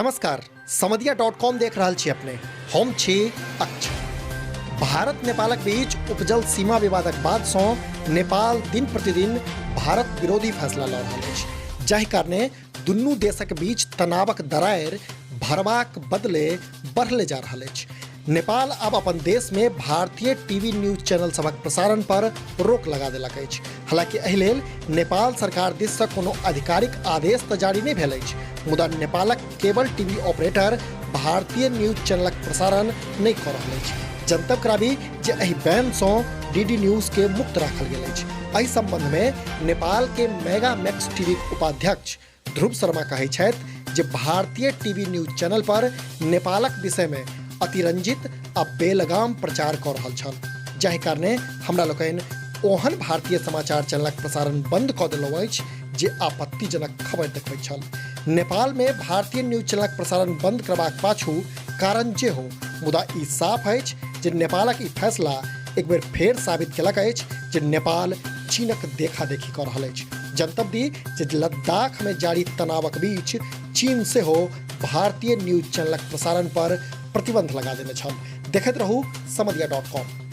नमस्कार, समधिया.com देख रहल छी अपने। हम छी अक्षय। भारत नेपालक बीच उपजल सीमा विवादक बाद सँ नेपाल दिन प्रतिदिन भारत विरोधी फैसला लऽ रहल अछि, जाहि कारणे दुनू देशक बीच तनावक दरारि भरबाक बदले बढ़ले जा रहल अछि। नेपाल आब अपन देश में भारतीय टीवी न्यूज चैनल सभक प्रसारण पर रोक लगा देलक अछि। हालांकि एहि लेल नेपाल सरकार दिस सँ कोनो आधिकारिक आदेश तऽ जारी नहि भेल अछि, मुदा नेपालक केबल टीवी ऑपरेटर भारतीय न्यूज चैनलक प्रसारण नहि कऽ रहल अछि। जनतब कराबी जे एहि बैन सँ डीडी न्यूज के मुक्त राखल गेल अछि। एहि संबंध में नेपाल के मेगा मैक्स टीवी उपाध्यक्ष ध्रुव शर्मा कहै छथि जे भारतीय टीवी न्यूज चैनल पर नेपालक विषय में अतिरंजित आ बेलगाम प्रचार कऽ रहल छल, जाहि कारणे हमरा लोकनि ओहन भारतीय समाचार चैनलक प्रसारण बंद कऽ देलहुँ अछि जे आपत्तिजनक खबर देखबैत छल। नेपाल में भारतीय न्यूज चैनलक प्रसारण बंद करबाक पाछू कारण जे हो, मुदा ई साफ अछि जे नेपालक ई फैसला एक बेर फेर साबित केलक अछि जे नेपाल चीनक देखा-देखी कऽ रहल अछि। जनतब दी जे लद्दाख में जारी तनावक बीच चीन सेहो भारतीय न्यूज चैनलक प्रसारण पर प्रतिबंध लगा देने छल। देखैत रहू समधिया.com।